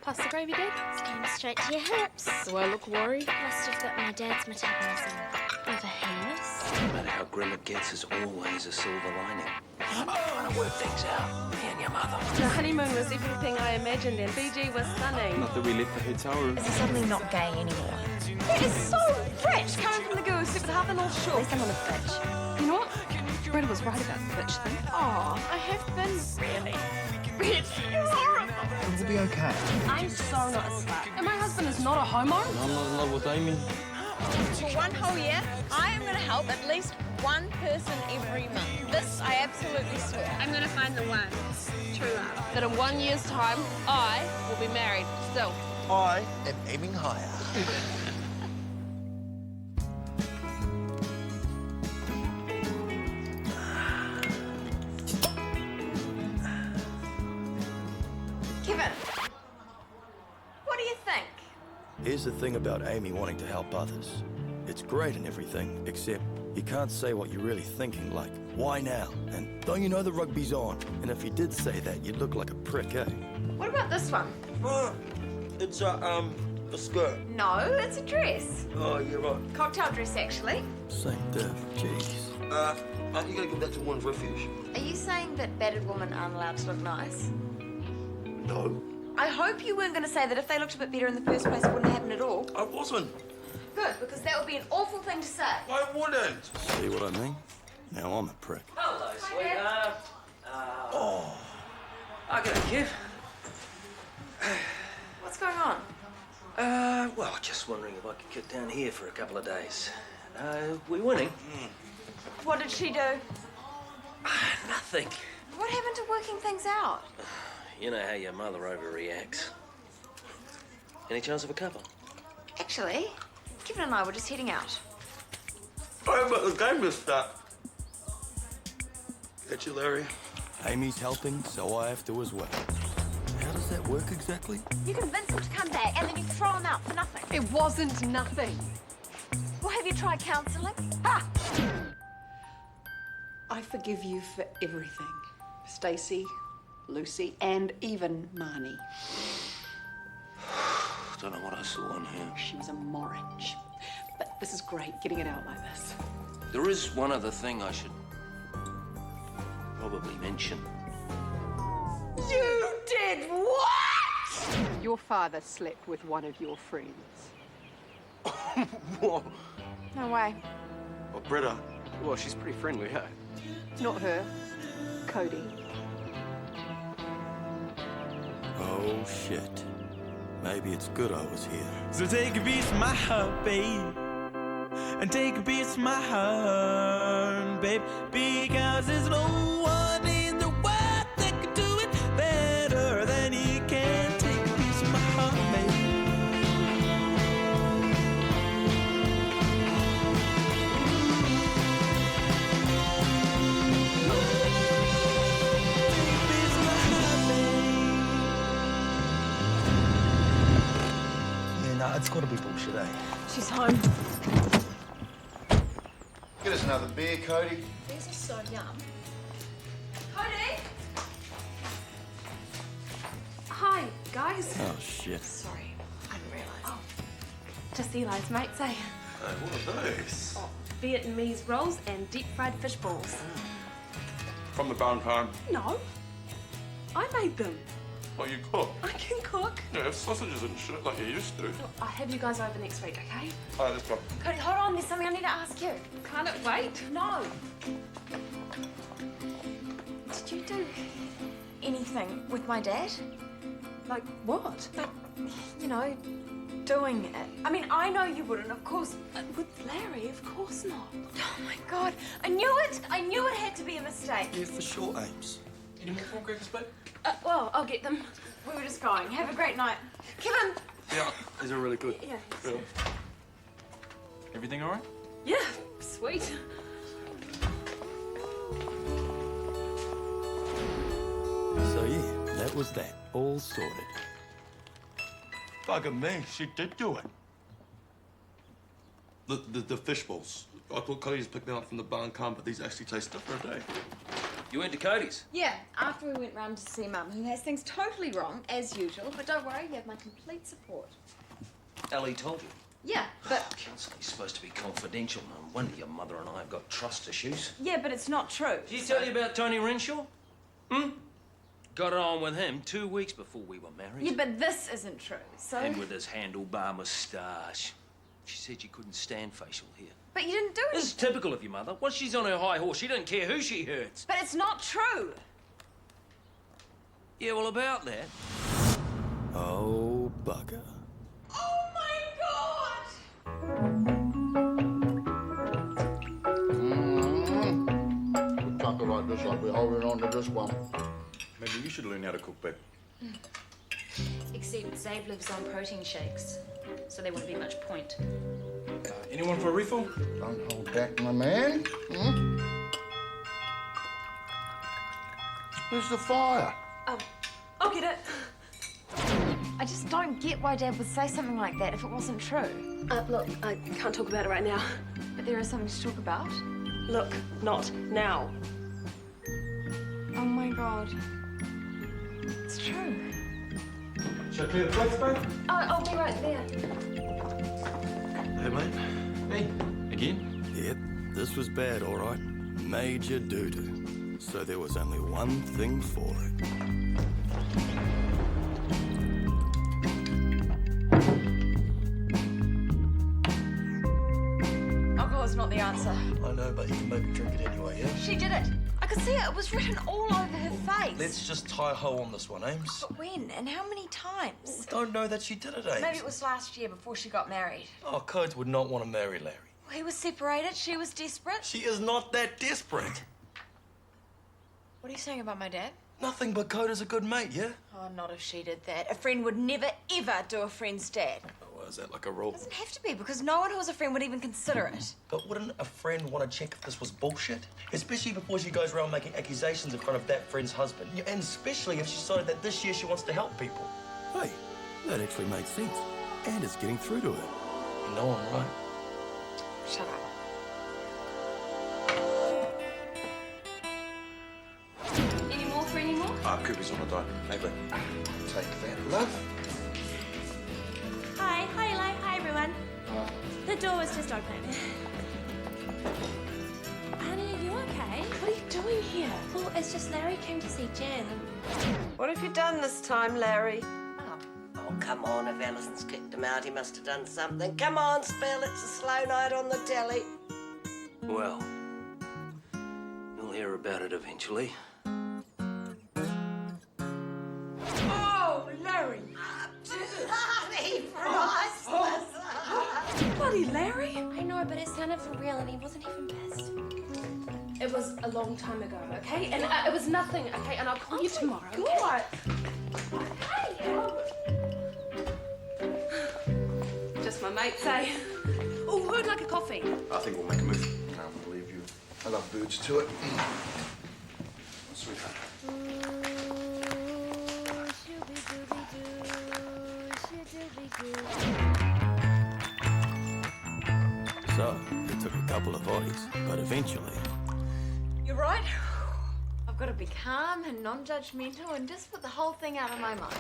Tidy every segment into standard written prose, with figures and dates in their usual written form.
Pass the gravy, Dad. It's going straight to your hips. Do I look worried? Must have got my dad's metabolism. Never heinous. No matter how grim it gets, there's always a silver lining. I'm trying to work things out, me and your mother. The honeymoon was everything I imagined, and Fiji was stunning. Not that we left the hotel room. Is he suddenly not gay anymore? That is so rich, coming from the girl who slept with half the North Shore. At least I'm on a bitch. You know what? Brenda was right about the bitch thing. Oh, I have been really rich. You're horrible. It'll be okay. I'm so not a slut. And my husband is not a homo. I'm not in love with Amy. For 1 whole year, I am going to help at least one person every month. This I absolutely swear. I'm going to find the one. True love. That in 1 year's time, I will be married. Still. I am aiming higher. Kevin, what do you think? Here's the thing about Amy wanting to help others. It's great and everything, except you can't say what you're really thinking, like, why now? And don't you know the rugby's on? And if you did say that, you'd look like a prick, eh? What about this one? It's a skirt. No, it's a dress. Oh, you're right. Cocktail dress, actually. Same diff, jeez. Aren't you gonna give that to Women's Refuge? Are you saying that battered women aren't allowed to look nice? No. I hope you weren't going to say that if they looked a bit better in the first place, it wouldn't happen at all. I wasn't. Good, because that would be an awful thing to say. I wouldn't. See what I mean? Now I'm a prick. Hello, sweetheart. Okay, Kev. What's going on? Well, just wondering if I could get down here for a couple of days. We winning? What did she do? Nothing. What happened to working things out? You know how your mother overreacts. Any chance of a couple? Actually, Kevin and I were just heading out. Oh, but the game is start. Get you, Larry. Amy's helping, so I have to as well. How does that work exactly? You convince him to come back and then you throw him out for nothing. It wasn't nothing. Well, have you tried counselling? Ah! I forgive you for everything. Stacey, Lucy, and even Marnie. Don't know what I saw on her. She was a morange. But this is great, getting it out like this. There is one other thing I should probably mention. You did what? Your father slept with one of your friends. What? No way. Oh, Britta. Well, she's pretty friendly, huh? Not her, Cody. Oh, shit. Maybe it's good I was here. So take a piece of my heart, babe, and take a piece of my heart, babe, because there's no one in the world that can do it better than he can. Take a piece of my heart, babe. Yeah, no, it's got to be bullshit, eh? She's home. Get us another beer, Cody. These are so yum. Cody! Hi, guys. Oh, shit. Sorry, I didn't realise. Oh, just Eli's mates, eh? What are those? Vietnamese rolls and deep-fried fish balls. From the Valentine. No, I made them. What, you cook? I can cook. Yeah, have sausages and shit like you used to. I'll have you guys over next week, okay? All right, let's go. Cody, hold on, there's something I need to ask you. Can't it wait? No. Did you do anything with my dad? Like what? Like, you know, doing it. I mean, I know you wouldn't, of course. With Larry, of course not. Oh my God, I knew it. I knew it had to be a mistake. Yeah, for sure, Ames. Any more corn crackers, babe? Well, I'll get them. We were just going. Have a great night. Kevin! Yeah, these are really good. Yeah. Everything all right? Yeah, sweet. So, yeah, that was that. All sorted. Bugger me, she did do it. The fish balls. I thought Cody just picked them up from the bar and can, but these actually taste different, eh? You went to Cody's? Yeah, after we went round to see Mum, who has things totally wrong, as usual. But don't worry, you have my complete support. Ellie told you. Yeah, but... Counseling's supposed to be confidential. No wonder your mother and I have got trust issues. Yeah, but it's not true. Did he tell you about Tony Renshaw? Got it on with him 2 weeks before we were married. Yeah, but this isn't true, so... And with his handlebar moustache. She said she couldn't stand facial hair. But you didn't do it. This is typical of your mother. Once she's on her high horse, she doesn't care who she hurts. But it's not true. Yeah, well, about that. Oh, bugger. Oh, my God! With chocolate like this, I'll be holding on to this one. Maybe you should learn how to cook, babe. Except Zabe lives on protein shakes, so there wouldn't be much point. Anyone for a refill? Don't hold back, my man. Where's the fire? Oh, I'll get it. I just don't get why Dad would say something like that if it wasn't true. Look, I can't talk about it right now. But there is something to talk about. Look, not now. Oh, my God. It's true. Should I clear the plates, babe? Oh, I'll be right there. Hey, mate. Hey, again? Yep, this was bad, all right. Major doo-doo. So there was only one thing for it. Alcohol's not the answer. I know, but you can maybe drink it anyway, yeah? She did it. I could see it. It was written all over her face. Let's just tie a hoe on this one, Ames. But when? And how many times? Don't know that she did it, Ames. Maybe it was last year before she got married. Oh, Codes would not want to marry Larry. He was separated. She was desperate. She is not that desperate. What are you saying about my dad? Nothing but Code is a good mate, yeah? Oh, not if she did that. A friend would never, ever do a friend's dad. Oh, is that like a rule? Doesn't have to be, because no one who was a friend would even consider it. But wouldn't a friend want to check if this was bullshit? Especially before she goes around making accusations in front of that friend's husband. Yeah, and especially if she decided that this year she wants to help people. Hey, that actually makes sense. And it's getting through to her. You know I'm right. Shut up. Any more for any more? Cooper's on the diet. Hey, babe. Take that, love. Hi, Eli. Hi, everyone. The door was just open. Honey, are you okay? What are you doing here? Well, it's just Larry came to see Jen. What have you done this time, Larry? Oh, Oh, come on. If Alison's kicked him out, he must have done something. Come on, Spell. It's a slow night on the telly. Well, you'll hear about it eventually. Oh, Larry. Bloody priceless. Bloody Larry? I know, but it sounded for real and he wasn't even pissed. It was a long time ago, okay? And it was nothing, okay? And I'll call you tomorrow, okay? God. Just my mate say. Oh, who'd like a coffee? I think we'll make a move. Can't believe you. I love birds to it. Sweetheart. So, it took a couple of bodies, but eventually... You're right. I've got to be calm and non-judgmental and just put the whole thing out of my mind.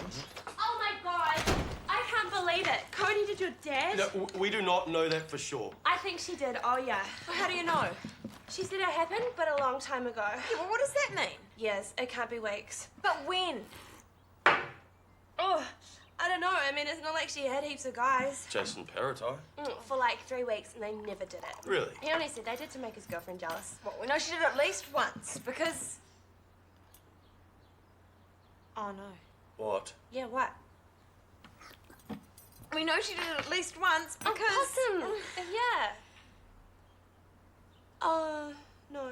Oh my God! I can't believe it. Cody, did your dad? No, we do not know that for sure. I think she did. Oh yeah. Well, how do you know? She said it happened, but a long time ago. Yeah, well, what does that mean? Yes, it can't be weeks. But when? Oh, I don't know. I mean, it's not like she had heaps of guys. Jason Paratai? For like 3 weeks, and they never did it. Really? He only said they did to make his girlfriend jealous. Well, we know she did it at least once, because... Oh no. What? Yeah, what? We know she did it at least once, because... Possum! Yeah. No.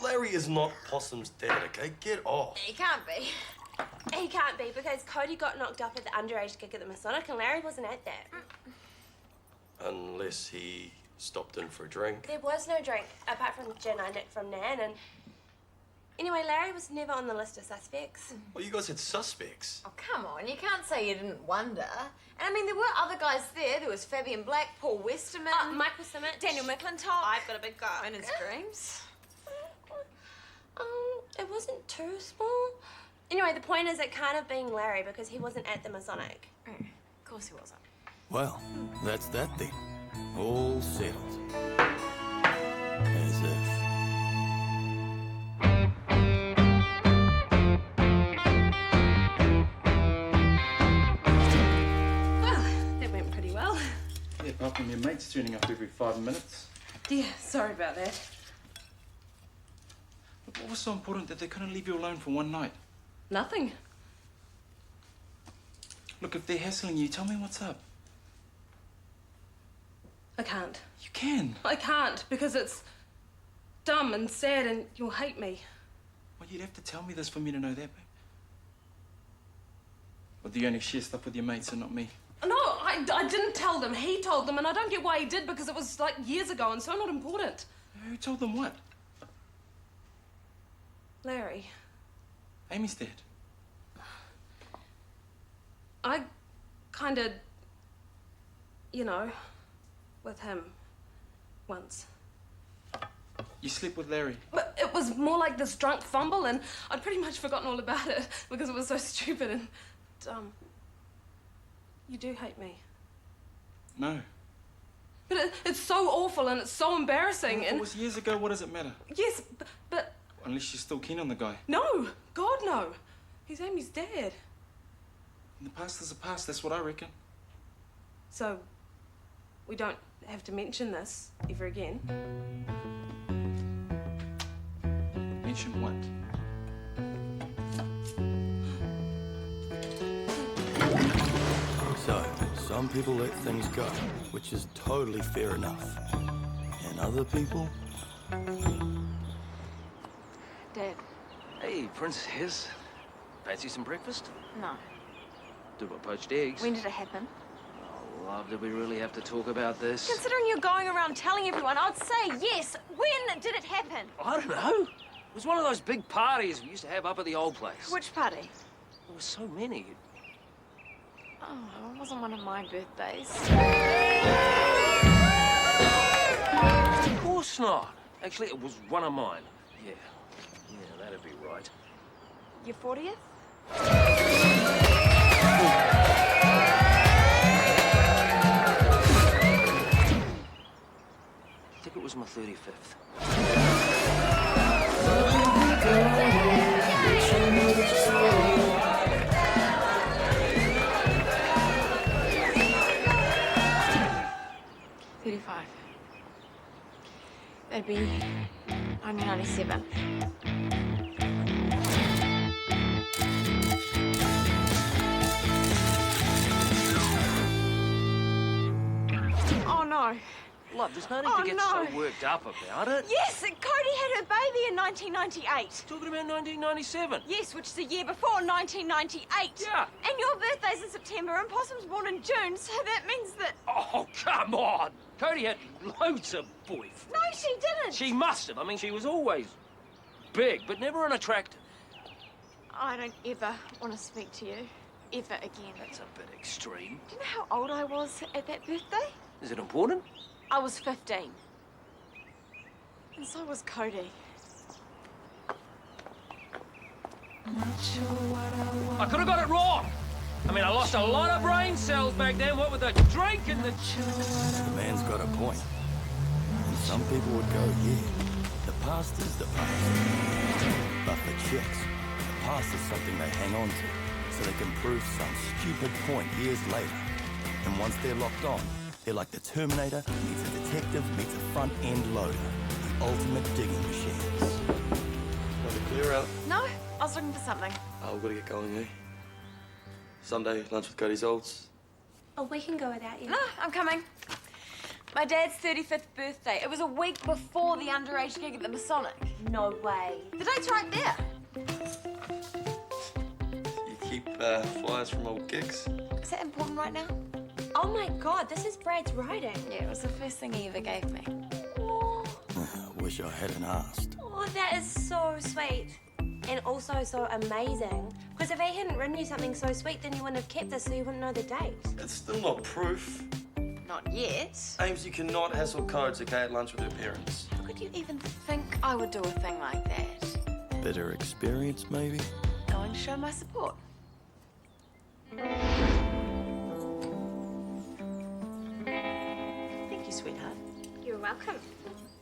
Larry is not Possum's dad, okay? Get off. He can't be. He can't be because Cody got knocked up at the underage gig at the Masonic and Larry wasn't at that. Unless he stopped in for a drink. There was no drink, apart from the gin I nicked from Nan, and... Anyway, Larry was never on the list of suspects. Well, you guys had suspects. Oh, come on. You can't say you didn't wonder. And I mean, there were other guys there. There was Fabian Black, Paul Westerman... Michael Simmett. Daniel McClintock. I've got a big guy. And his screams. It wasn't too small. Anyway, the point is it can't have been Larry because he wasn't at the Masonic. Of course he wasn't. Well, that's that then. All settled. As if. Well, that went pretty well. Yeah, apart from your mates turning up every 5 minutes. Yeah, sorry about that. But what was so important that they couldn't leave you alone for one night? Nothing. Look, if they're hassling you, tell me what's up. I can't. You can. I can't because it's dumb and sad and you'll hate me. Well, you'd have to tell me this for me to know that, babe. Or do you only share stuff with your mates and not me? No, I didn't tell them. He told them and I don't get why he did because it was like years ago and so not important. Who told them what? Larry. Amy's dad. I kind of, with him once. You slept with Larry? But it was more like this drunk fumble and I'd pretty much forgotten all about it because it was so stupid and dumb. You do hate me. No. But it's so awful and it's so embarrassing Well, if and... it was years ago, what does it matter? Yes, but... Unless you're still keen on the guy. No! God, no! He's Amy's dad. And the past is the past, that's what I reckon. So, we don't have to mention this ever again. Mention what? So, some people let things go, which is totally fair enough. And other people? Dad. Hey, Princess. Fancy some breakfast? No. Do my poached eggs. When did it happen? Oh, love, do we really have to talk about this? Considering you're going around telling everyone, I'd say yes. When did it happen? I don't know. It was one of those big parties we used to have up at the old place. Which party? There were so many. Oh, it wasn't one of my birthdays. Of course not. Actually, it was one of mine. Yeah. Yeah, that'd be right. Your 40th? I think it was my 35th. That'd be 1997. Oh no. Love, there's no need to get so worked up about it. Yes, Cody had her baby in 1998. Talking about 1997. Yes, which is the year before 1998. Yeah. And your birthday's in September and Possum's born in June, so that means that... Oh, come on. Cody had loads of boyfriends. No, she didn't. She must have. I mean, she was always big, but never unattractive. I don't ever want to speak to you. Ever again. That's a bit extreme. Do you know how old I was at that birthday? Is it important? I was 15. And so was Cody. I could have got it wrong. I mean, I lost a lot of brain cells back then, what with the drink and the... The man's got a point. And some people would go, yeah, the past is the past. But for chicks, the past is something they hang on to, so they can prove some stupid point years later. And once they're locked on, they're like the Terminator meets a detective meets a front-end loader. The ultimate digging machines. Want to clear out? No, I was looking for something. Oh, we've got to get going, eh? Sunday, lunch with Cody's olds. Oh, we can go without you. No, I'm coming. My dad's 35th birthday. It was a week before the underage gig at the Masonic. No way. The date's right there. You keep flyers from old gigs? Is that important right now? Oh my God, this is Brad's writing. Yeah, it was the first thing he ever gave me. Wish I hadn't asked. Oh, that is so sweet. And also so amazing. Because if he hadn't written you something so sweet, then you wouldn't have kept this, so you wouldn't know the date. It's still not proof. Not yet. Ames, you cannot hassle codes, okay, at lunch with her parents. How could you even think I would do a thing like that? Bitter experience, maybe? Going to show my support. Thank you, sweetheart. You're welcome.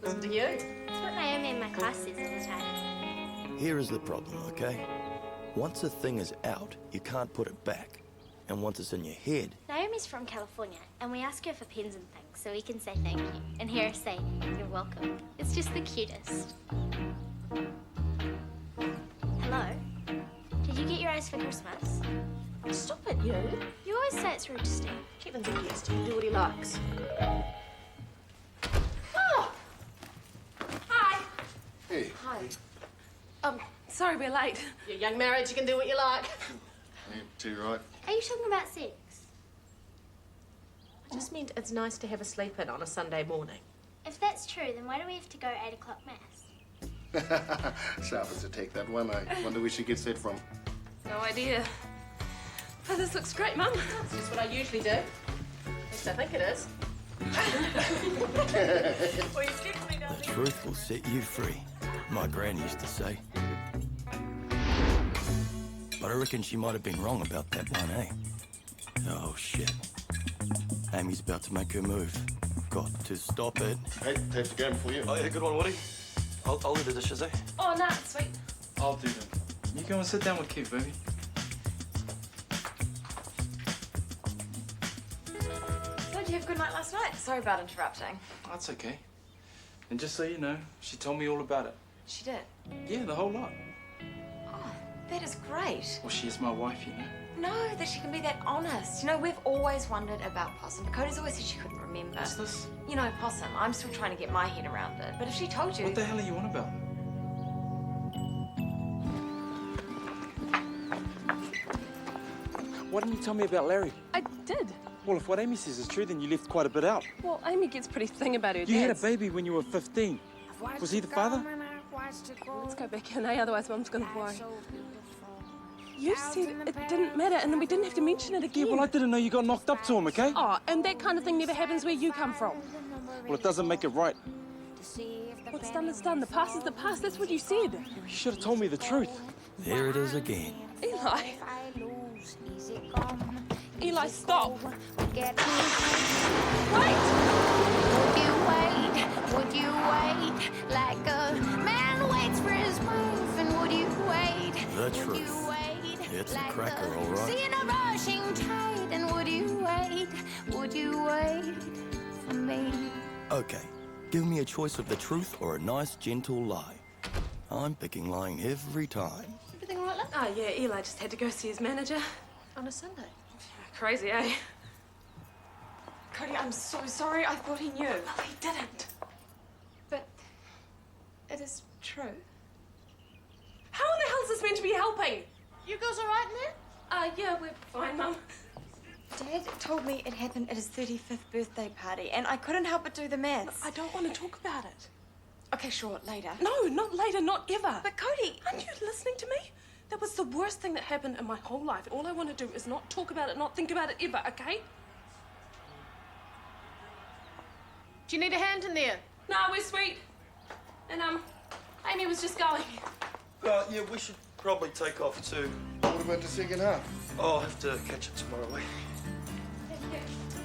Listen to you. That's what Naomi in my class says all the time. Here is the problem, okay? Once a thing is out, you can't put it back. And once it's in your head... Naomi's from California, and we ask her for pins and things, so we can say thank you. And hear her say, you're welcome. It's just the cutest. Hello? Did you get your eyes for Christmas? Stop it, you. You always say it's rude to Steve. Kevin's a guest. He can do what he likes. Oh! Hi. Hey. Hi. Sorry we're late. You're young married, you can do what you like. Too right. Are you talking about sex? I just meant it's nice to have a sleep in on a Sunday morning. If that's true, then why do we have to go 8 o'clock mass? Sharp as to take that one. I wonder where she gets that from. No idea. Oh, this looks great, Mum. It's just what I usually do. At least I think it is. Well, you definitely don't. The truth will set you free, my gran used to say. But I reckon she might have been wrong about that one, eh? Oh, shit. Amy's about to make her move. Got to stop it. Hey, take the game for you. Oh, yeah, good one, Woody. I'll do the dishes, eh? Oh, no, it's sweet. I'll do them. You go and sit down with Kev, baby. So did you have a good night last night? Sorry about interrupting. That's okay. And just so you know, she told me all about it. She did. Yeah, the whole lot. Oh, that is great. Well, she is my wife, you know. No, that she can be that honest. You know, we've always wondered about Possum. Cody's always said she couldn't remember. What's this? You know, Possum. I'm still trying to get my head around it. But if she told you... What the hell are you on about? Why didn't you tell me about Larry? I did. Well, if what Amy says is true, then you left quite a bit out. Well, Amy gets pretty thing about her You had a dads. baby when you were 15. Was he the father? Let's go back in, eh? Otherwise, Mum's gonna worry. You said it didn't matter, and then we didn't have to mention it again. Yeah, well, I didn't know you got knocked up to him, okay? Oh, and that kind of thing never happens where you come from. Well, it doesn't make it right. What's done is done. The past is the past. That's what you said. You should have told me the truth. There it is again. Eli. Eli, stop. Wait! Would you wait like a man waits for his wife? And would you wait? The truth. It's a cracker, all right. Seeing a rushing tide, and would you wait? Would you wait for me? Okay, give me a choice of the truth or a nice, gentle lie. I'm picking lying every time. Everything all right, love? Oh, yeah, Eli just had to go see his manager. On a Sunday. Crazy, eh? Cody, I'm so sorry. I thought he knew. Well, he didn't. But it is true. How in the hell is this meant to be helping? You girls all right in there? Yeah, we're fine, Mum. Dad told me it happened at his 35th birthday party, and I couldn't help but do the maths. I don't want to talk about it. Okay, sure, later. No, not later, not ever. But Cody... Aren't you listening to me? That was the worst thing that happened in my whole life. All I want to do is not talk about it, not think about it ever, okay? Do you need a hand in there? No, we're sweet. And, Amy was just going. Yeah, we should probably take off too. What about the second half? Oh, I'll have to catch it tomorrow, eh?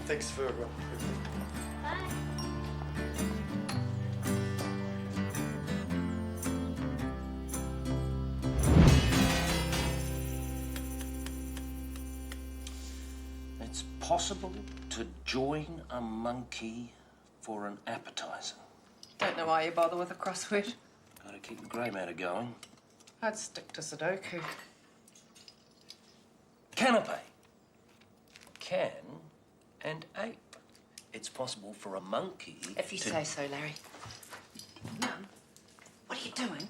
Thanks for everything. Bye. It's possible to join a monkey for an appetizer. Don't know why you bother with a crossword. Gotta keep the grey matter going. I'd stick to Sudoku. Canapé. Can and ape. It's possible for a monkey If you to... say so, Larry. Mum, what are you doing?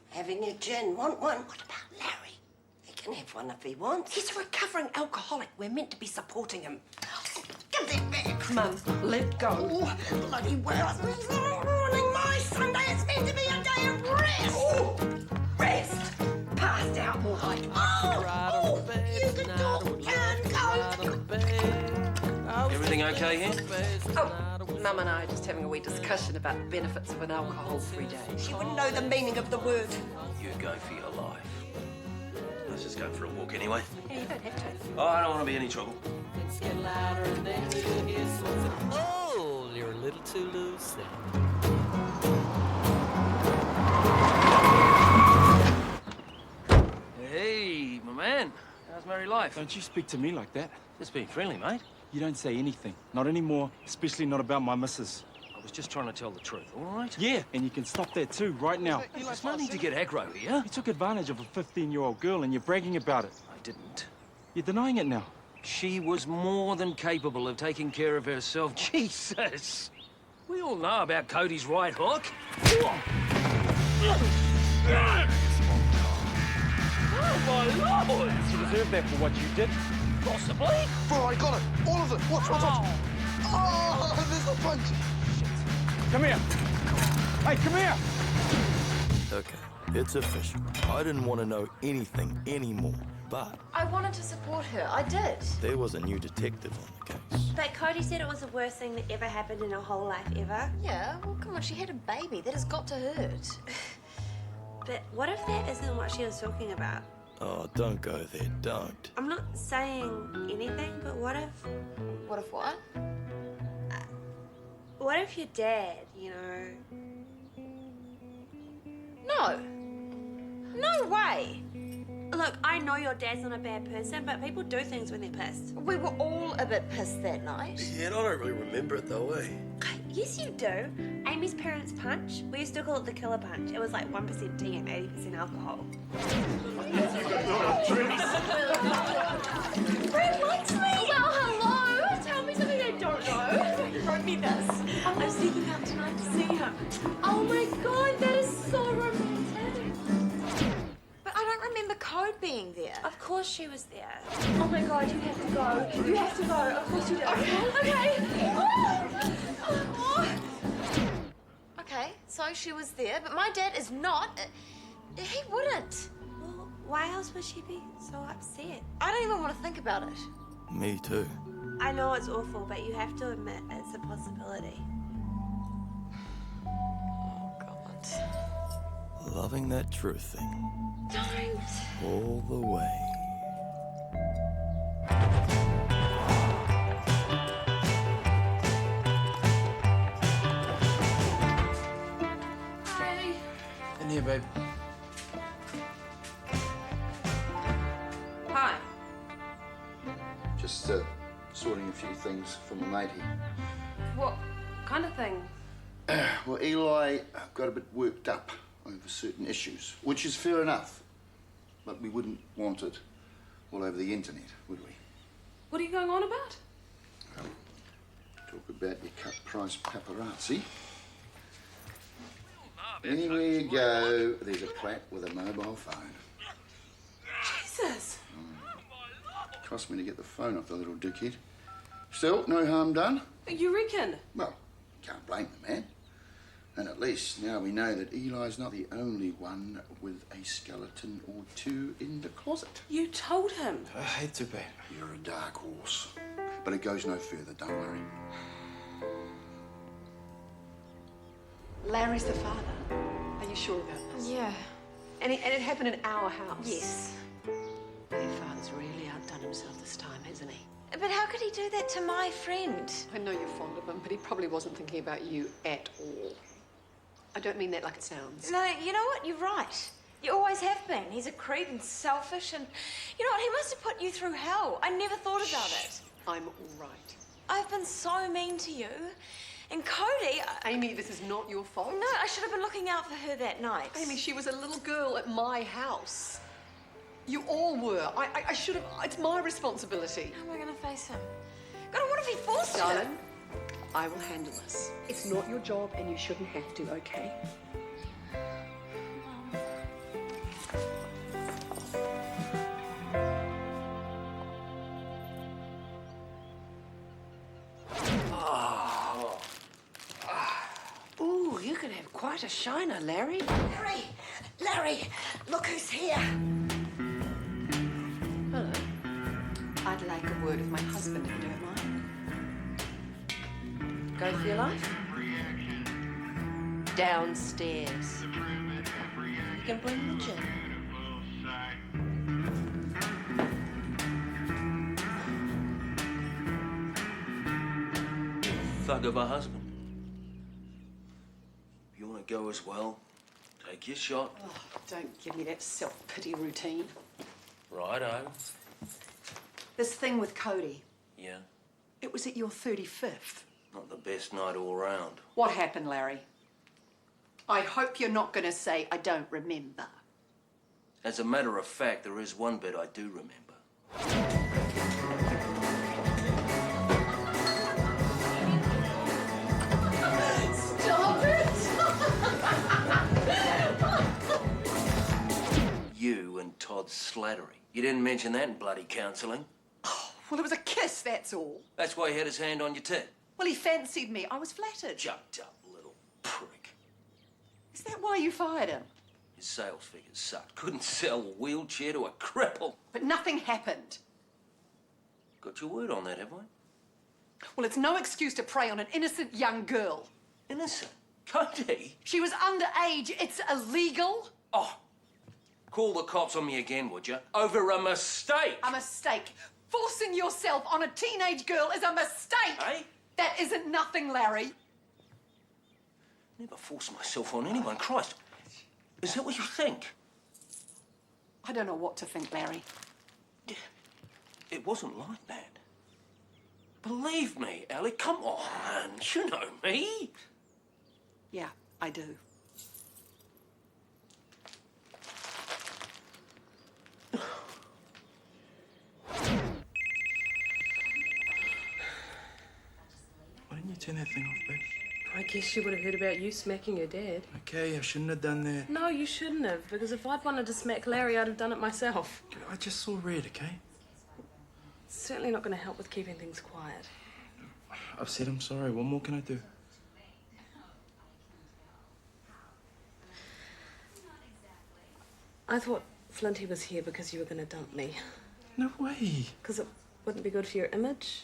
Having a gin. Want one? What about Larry? He can have one if he wants. He's a recovering alcoholic. We're meant to be supporting him. Give that back. Mum, let go. Oh, bloody well. It's not ruining my Sunday. It's meant to be a day of rest. Oh, rest. Passed out all night. Oh, you can talk and go. Everything okay here? Oh, Mum and I are just having a wee discussion about the benefits of an alcohol-free day. She wouldn't know the meaning of the word. You go for your life. Let's just go for a walk anyway. Yeah, you don't have to. Oh, I don't want to be any trouble. Let's get louder and then we'll hear something. Oh, you're a little too loose there. Hey, my man. How's married life? Don't you speak to me like that. Just being friendly, mate. You don't say anything. Not anymore, especially not about my missus. I was just trying to tell the truth, all right? Yeah, and you can stop that too, right now. There's no need to get aggro here. You took advantage of a 15-year-old girl and you're bragging about it. I didn't. You're denying it now. She was more than capable of taking care of herself. Jesus! We all know about Cody's right hook. Oh, my Lord! You deserve that for what you did. Possibly. Bro, I got it. All of it. Watch. Oh, there's the punch. Come here. Hey, come here. Okay, it's official. I didn't want to know anything anymore, but I wanted to support her. I did. there was a new detective on the case. But Cody said it was the worst thing that ever happened in her whole life ever. Yeah, well, come on, she had a baby. That has got to hurt. But what if that isn't what she was talking about? Oh, don't go there, don't. I'm not saying anything, but what if... What if what? What if your dad, you know... No. No way. Look, I know your dad's not a bad person, but people do things when they're pissed. We were all a bit pissed that night. Yeah, and I don't really remember it though, eh? Yes, you do. Amy's parents' punch, we used to call it the killer punch. It was like 1% tea and 80% alcohol. Brad likes me! Well, hello! Tell me something I don't know. He wrote me this. I'm sneaking out tonight to see him. Oh my god, that is so romantic. But I don't remember Code being there. Of course she was there. Oh my god, you have to go. You have to go. Of course you do. Okay. Okay, so she was there, but my dad is not. He wouldn't. Well, why else would she be so upset? I don't even want to think about it. Me too. I know it's awful, but you have to admit it's a possibility. Oh god. Loving that truth thing. Don't. All the way. Hi. In here, babe. Hi. Just sorting a few things for my mate here. What kind of thing? Well, Eli got a bit worked up over certain issues, which is fair enough. But we wouldn't want it all over the internet, would we? What are you going on about? Talk about your cut-price paparazzi. Anywhere you go, there's a plaque with a mobile phone. Jesus. Cost me to get the phone off the little dickhead. Still, no harm done. You reckon? Well, can't blame the man. And at least now we know that Eli's not the only one with a skeleton or two in the closet. You told him. I hate to, babe. You're a dark horse. But it goes no further, don't worry. Larry's the father. Are you sure about this? Yeah. And it happened in our house. Yes. Your father's really outdone himself this time, hasn't he? But how could he do that to my friend? I know you're fond of him, but he probably wasn't thinking about you at all. I don't mean that like it sounds. No, you know what? You're right. You always have been. He's a creep and selfish and... You know what? He must have put you through hell. I never thought about it. I'm all right. I've been so mean to you. And Cody... Amy, this is not your fault. No, I should have been looking out for her that night. Amy, she was a little girl at my house. You all were. I should have... It's my responsibility. How am I going to face him? God, what if he forced her? Darling, I will handle this. It's not your job and you shouldn't have to, okay? Ooh, you can have quite a shiner, Larry. Larry, look who's here. Hello. I'd like a word with my husband, if you don't mind. Go for your life. Downstairs. can bring the gin. Thug of a husband. If you want to go as well, take your shot. Oh, don't give me that self-pity routine. Righto. This thing with Cody, Yeah, it was at your 35th. not the best night all round. What happened, Larry? I hope you're not going to say I don't remember. As a matter of fact, there is one bit I do remember. Stop it! You and Todd Slattery. You didn't mention that in bloody counselling. Well, it was a kiss, that's all. That's why he had his hand on your tit. Well, he fancied me. I was flattered. Jumped up, little prick. Is that why you fired him? His sales figures sucked. Couldn't sell a wheelchair to a cripple. But nothing happened. Got your word on that, have I? Well, it's no excuse to prey on an innocent young girl. Innocent? Cody? She was underage. It's illegal. Oh, call the cops on me again, would you? Over a mistake. A mistake. Forcing yourself on a teenage girl is a mistake. Eh? That isn't nothing, Larry. Never force myself on anyone. Christ, is that what you think? I don't know what to think, Larry. It wasn't like that. Believe me, Ellie, come on. You know me. Yeah, I do. Why didn't you turn that thing off, babe? I guess she would have heard about you smacking your dad. Okay, I shouldn't have done that. No, you shouldn't have, because if I'd wanted to smack Larry, I'd have done it myself. I just saw red, okay? It's certainly not going to help with keeping things quiet. I've said I'm sorry. What more can I do? I thought Flinty was here because you were going to dump me. No way. Because it wouldn't be good for your image.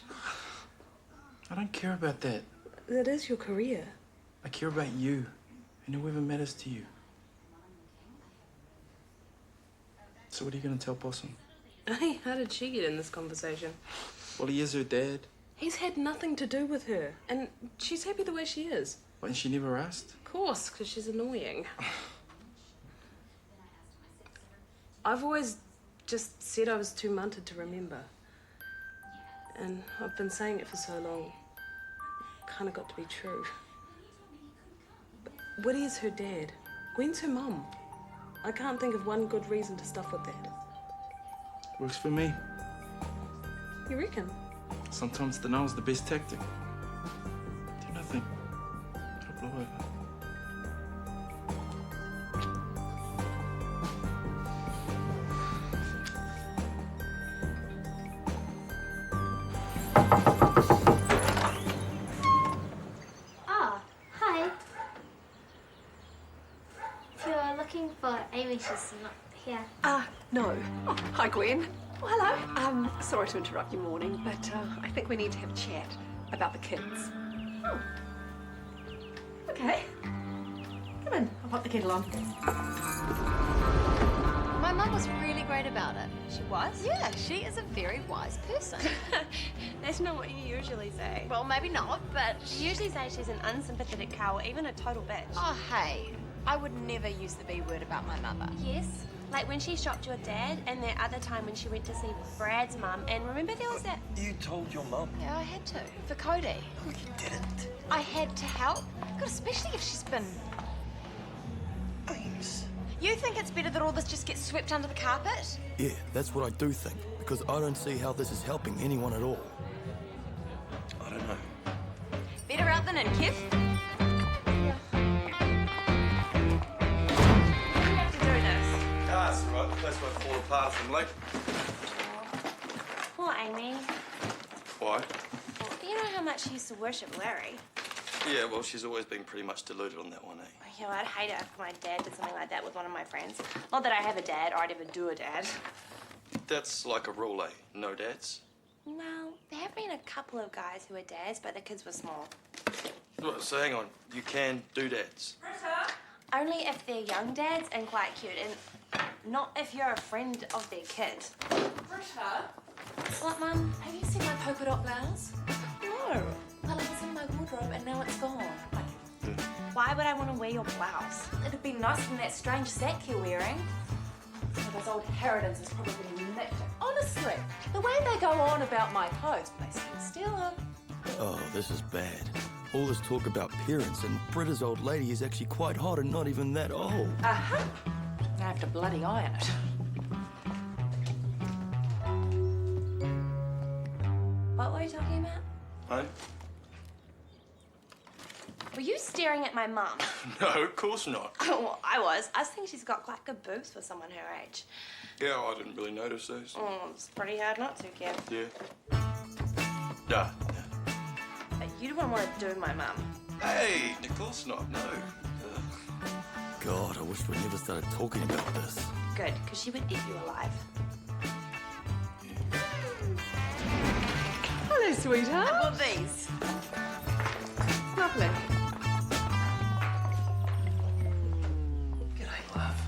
I don't care about that. That is your career. I care about you and whoever matters to you. So what are you going to tell Possum? Hey, how did she get in this conversation? Well, he is her dad. He's had nothing to do with her, and she's happy the way she is. But she never asked? Of course, because she's annoying. I've always just said I was too munted to remember. And I've been saying it for so long. Kind of got to be true. But Woody is her dad. Gwen's her mum. I can't think of one good reason to stuff with that. Works for me. You reckon? Sometimes denial's the best tactic. Do nothing. It'll blow over. Ah, hi. If you're looking for Amy, she's not here. No. Oh, hi, Gwen. Oh, hello. Sorry to interrupt your morning, but I think we need to have a chat about the kids. Oh. Okay. Come in. I'll pop the kettle on. My mum was really great about it. She was? Yeah, she is a very wise person. That's not what you usually say. Well, maybe not, but You usually say she's an unsympathetic cow or even a total bitch. oh, hey, I would never use the B word about my mother. Yes, like when she shocked your dad and that other time when she went to see Brad's mum. And remember there was that... You told your mum. Yeah, I had to. For Cody. Oh, you didn't. I had to help. God, especially if she's been... Ames. You think it's better that all this just gets swept under the carpet? Yeah, that's what I do think, because I don't see how this is helping anyone at all. I don't know. Better out than in, Kev. You have to do this. Ah, that's all right. The place won't fall apart if I'm late. Poor Amy. Why? Well, you know how much she used to worship Larry? Yeah, well, she's always been pretty much deluded on that one, eh? You know, I'd hate it if my dad did something like that with one of my friends. Not that I have a dad or I'd ever do a dad. That's like a rule, eh? No dads? No, there have been a couple of guys who were dads, but the kids were small. Well, so hang on. You can do dads? Only if they're young dads and quite cute, and not if you're a friend of their kid. Britta, What, Mum? have you seen my polka dot blouse? No. Well, it was in my wardrobe and now it's gone. Why would I want to wear your blouse? It'd be nicer than that strange sack you're wearing. One of those old harridans has probably nicked it. Honestly, the way they go on about my clothes, they still steal them. Oh, this is bad. All this talk about parents, and Britta's old lady is actually quite hot and not even that old. Uh-huh. I have to bloody iron it. What were you talking about? Hey? Were you staring at my mum? No, of course not. Well, I was. I think she's got quite good boobs for someone her age. Yeah, I didn't really notice those. It's pretty hard not to, Kev. Yeah. Yeah. But you wouldn't want to do my mum. Hey, of course not, no. God, I wish we never started talking about this. Good, because she would eat you alive. Hello, sweetheart. How about these? Lovely. G'day, love.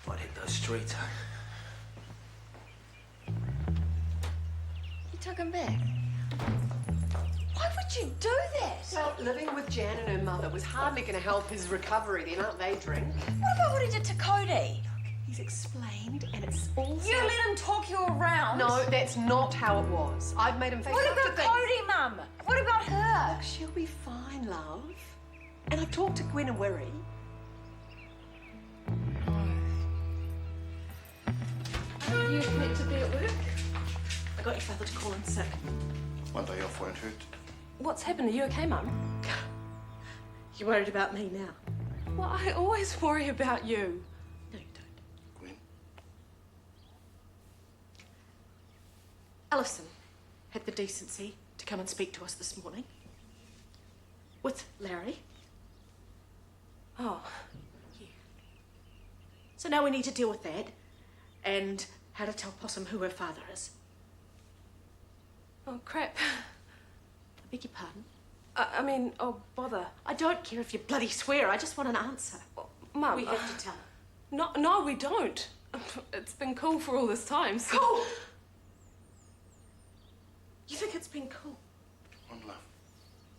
What hit those streets, huh? You took him back. Why would you do that? Well, living with Jan and her mother was hardly going to help his recovery then, aren't they, Drink? What about what he did to Cody? He's explained, and it's all... You let him talk you around. No, that's not how it was. I've made him face What up to about things. Cody, Mum? What about her? Look, she'll be fine, love. And I've talked to Gwen and Wirry. You meant to be at work? I got your father to call in sick. One day off won't hurt. What's happened? Are you okay, Mum? You worried about me now? Well, I always worry about you. No, you don't. Gwen? Alison had the decency to come and speak to us this morning. With Larry. Oh. So now we need to deal with that. And how to tell Possum who her father is. Oh, crap. I beg your pardon? I mean, oh, bother. I don't care if you bloody swear. I just want an answer. Mum, We have to tell her. No, we don't. It's been cool for all this time. So... Cool? You think it's been cool? One love.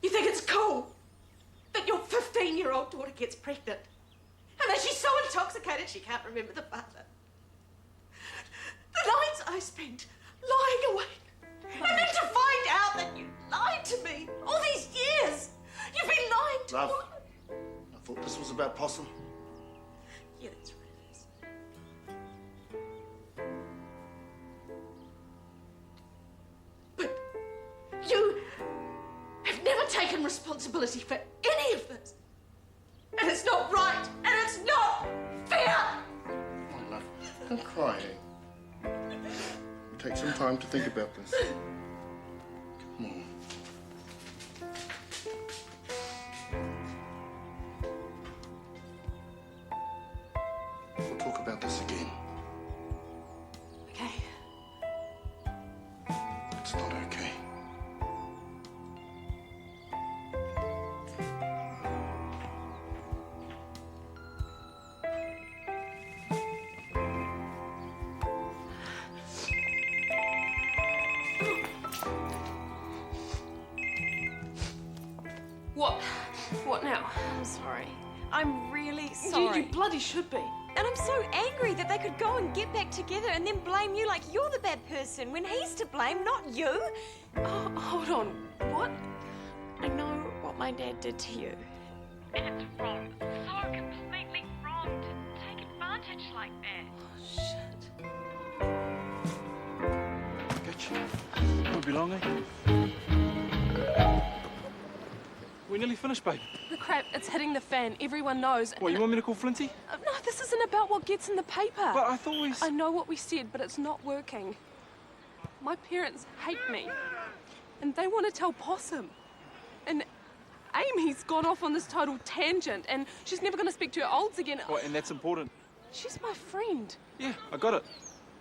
You think it's cool that your 15-year-old daughter gets pregnant and that she's so intoxicated she can't remember the father? The nights I spent lying awake and then to find out that you lied to me all these years. You've been lying to Love, I thought this was about Possum. Yeah, that's right, it is. But you have never taken responsibility for any of this. And it's not right, and it's not fair. Come on, love. Don't cry, eh? We'll take some time to think about this. Come on. We'll talk about this again. Okay. It's not okay. What now? I'm sorry. I'm really sorry. You bloody should be. And I'm so angry that they could go and get back together and then blame you like you're the bad person when he's to blame, not you. Oh, hold on. What? I know what my dad did to you. And it's wrong. So completely wrong to take advantage like that. Oh, shit. Gotcha. Won't be long, eh? We're nearly finished, babe. The crap, it's hitting the fan. Everyone knows. What, you want me to call Flinty? No, this isn't about what gets in the paper. But I thought we... I know what we said, but it's not working. My parents hate me. And they want to tell Possum. And Amy's gone off on this total tangent, and she's never going to speak to her olds again. What, and that's important? She's my friend. Yeah, I got it.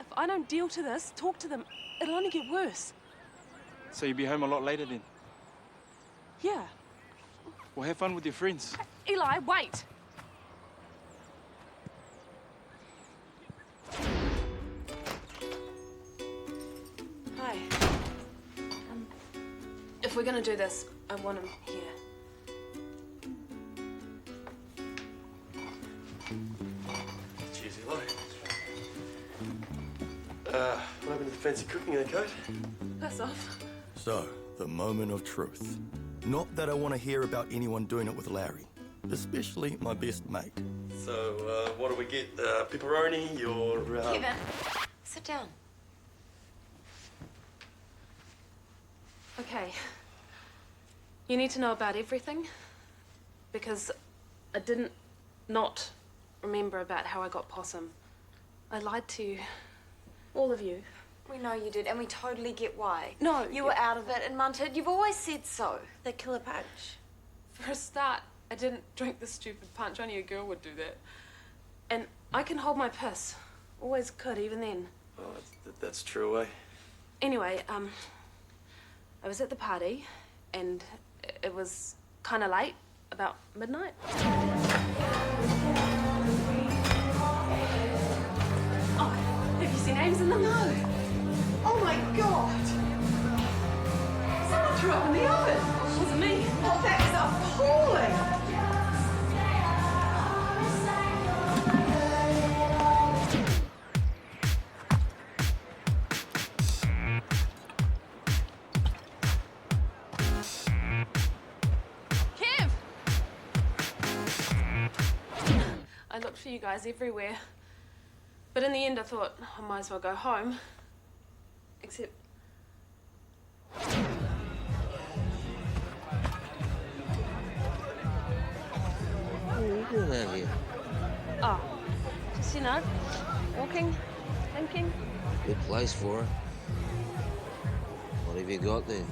If I don't deal to this, talk to them, it'll only get worse. So you'll be home a lot later then? Yeah. Well, have fun with your friends. Eli, wait. Hi. If we're gonna do this, I want him here. Cheers, Eli. What happened to the fancy cooking there, Code? That's off. So, the moment of truth. Not that I want to hear about anyone doing it with Larry, especially my best mate. So, what do we get? Pepperoni or... Kevin, sit down. Okay. You need to know about everything, because I didn't not remember about how I got possum. I lied to you. All of you. We know you did, and we totally get why. No, You were out of it and munted. You've always said so. The killer punch. For a start, I didn't drink the stupid punch. Only a girl would do that. And I can hold my piss. Always could, even then. Oh, that's true, eh? Anyway, I was at the party, and it was kind of late, about midnight. Oh, have you seen names in them? No. Oh my God! Someone threw up in the oven! It wasn't me. Oh, that is appalling! Kev! I looked for you guys everywhere. But in the end, I thought, I might as well go home. Except... What are you doing out here? Oh, just, you know, walking, thinking. Good place for it. What have you got there?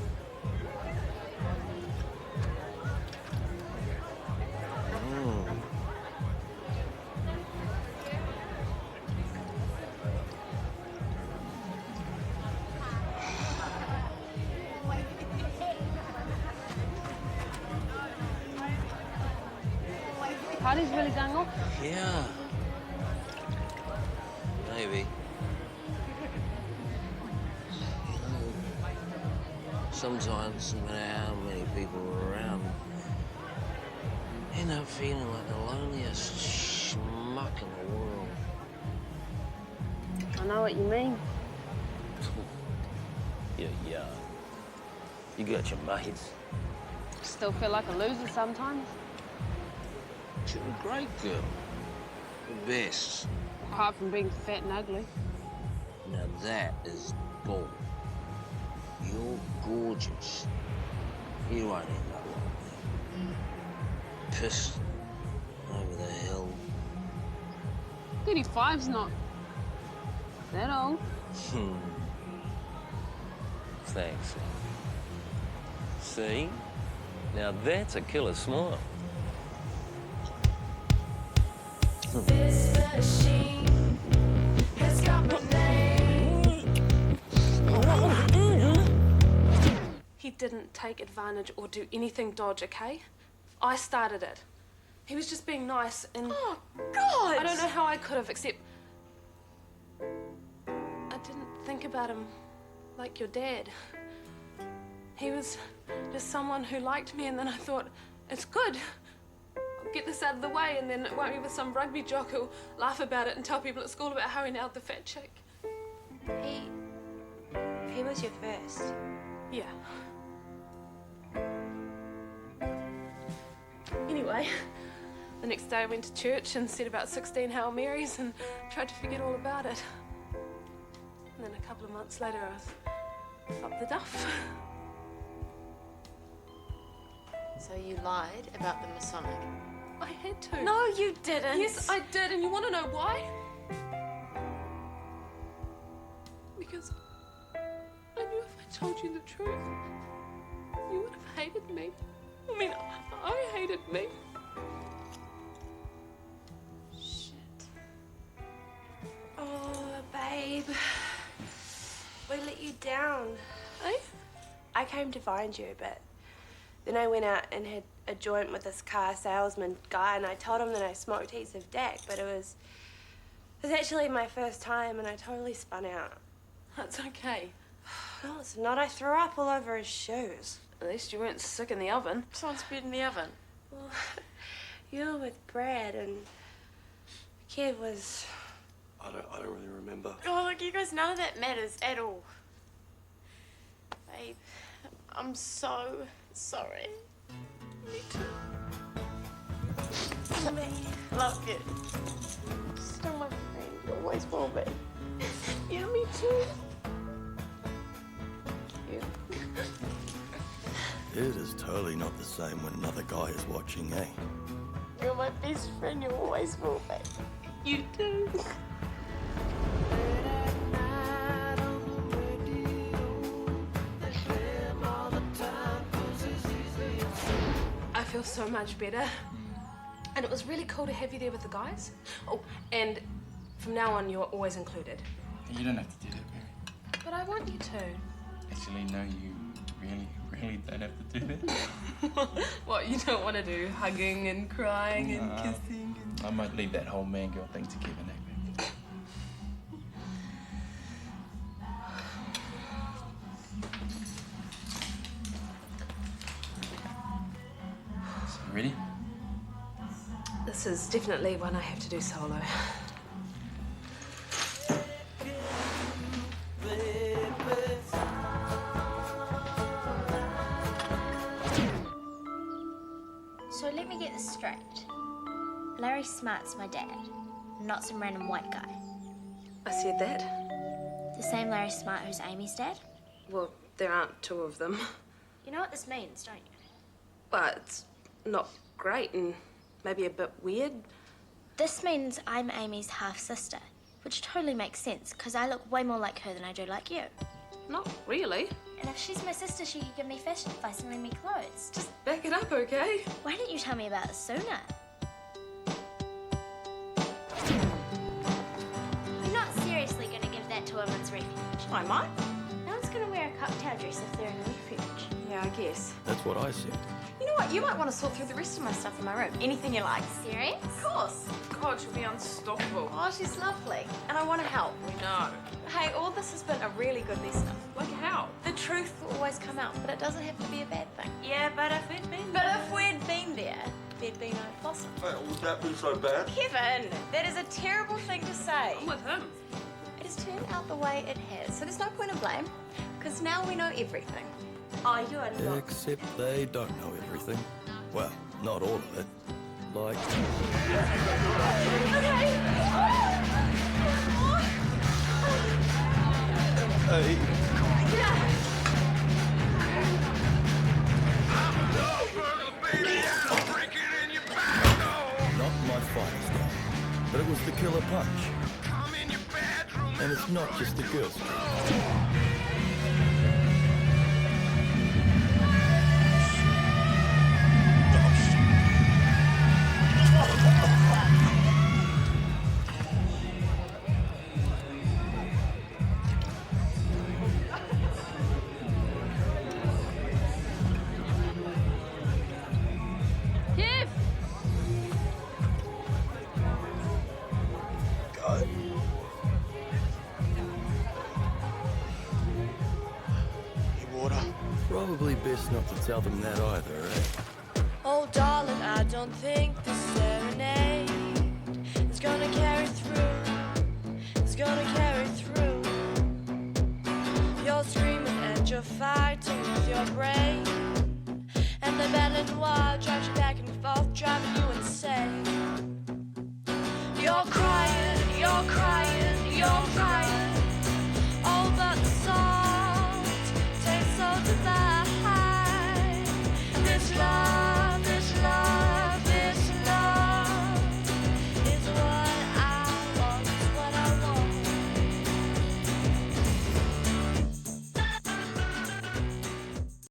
Party's really going off. Yeah. Maybe. You know, sometimes, no matter how many people are around, I end up feeling like the loneliest schmuck in the world. I know what you mean. Yeah. You got your mates. Still feel like a loser sometimes. You're a great girl. The best. Apart from being fat and ugly. Now that is bull. You're gorgeous. You won't end up like that. Pissed over the hill. 35's not that old. Thanks. See? Now that's a killer smile. This machine has got my name. He didn't take advantage or do anything dodge, okay? I started it. He was just being nice and... Oh, God! I don't know how I could have, except... I didn't think about him like your dad. He was just someone who liked me, and then I thought, it's good. I'll get this out of the way, and then it won't be with some rugby jock who'll laugh about it and tell people at school about how he nailed the fat chick. He was your first. Yeah. Anyway, the next day I went to church and said about 16 Hail Marys and tried to forget all about it. And then a couple of months later I was up the duff. So you lied about the Masonic? I had to. No, you didn't. Yes, I did, and you want to know why? Because I knew if I told you the truth, you would have hated me. I mean, I hated me. Shit. Oh, babe. We let you down. Eh? I came to find you, but Then I went out and had a joint with this car salesman guy, and I told him that I smoked heaps of DAC, but it was actually my first time, and I totally spun out. That's okay. No, it's not. I threw up all over his shoes. At least you weren't sick in the oven. Someone's been in the oven. Well, you were with Brad, and the kid was... I don't really remember. Oh, look, you guys, none of that matters at all. Babe, I'm so sorry. Me too. Love you. Still my friend. You always will be. Yeah, me too. Thank you. It is totally not the same when another guy is watching, eh? You're my best friend. You always will be. You too. I feel so much better. And it was really cool to have you there with the guys. Oh, and from now on, you're always included. You don't have to do that, Mary. But I want you to. Actually, no, you really don't have to do that. What, you don't want to do hugging and crying and kissing? I might leave that whole man-girl thing to Kevin, eh, baby? So, ready? This is definitely one I have to do solo. So let me get this straight. Larry Smart's my dad, not some random white guy. I said that. The same Larry Smart who's Amy's dad? Well, there aren't two of them. You know what this means, don't you? But it's not great and maybe a bit weird. This means I'm Amy's half-sister, which totally makes sense, because I look way more like her than I do like you. Not really. And if she's my sister, she could give me fashion advice and lend me clothes. Just back it up, okay? Why didn't you tell me about this sooner? You're not seriously going to give that to a women's refuge. I might. No one's going to wear a cocktail dress if they're in a refuge. Yeah, I guess. That's what I said. You know what? You might want to sort through the rest of my stuff in my room. Anything you like. Serious? Of course. God, she'll be unstoppable. Oh, she's lovely. And I want to help. We know. Hey, all this has been a really good lesson. Like how? The truth will always come out, but it doesn't have to be a bad thing. Yeah, but if we'd been there, there'd be no blossom. Would that be so bad? Kevin, that is a terrible thing to say. I'm with him. It has turned out the way it has, so there's no point in blame, because now we know everything. Oh, you are not. Except they don't know everything. Well, not all of it. Like... Hey. Not my finest day, but it was the killer punch. And it's not just the girls' trip. Probably best not to tell them that either, eh? Oh, darling, I don't think the serenade is gonna carry through. It's gonna carry through. You're screaming and you're fighting with your brain, and the Berlin Wall drives you back and forth, driving you insane. You're crying, you're crying.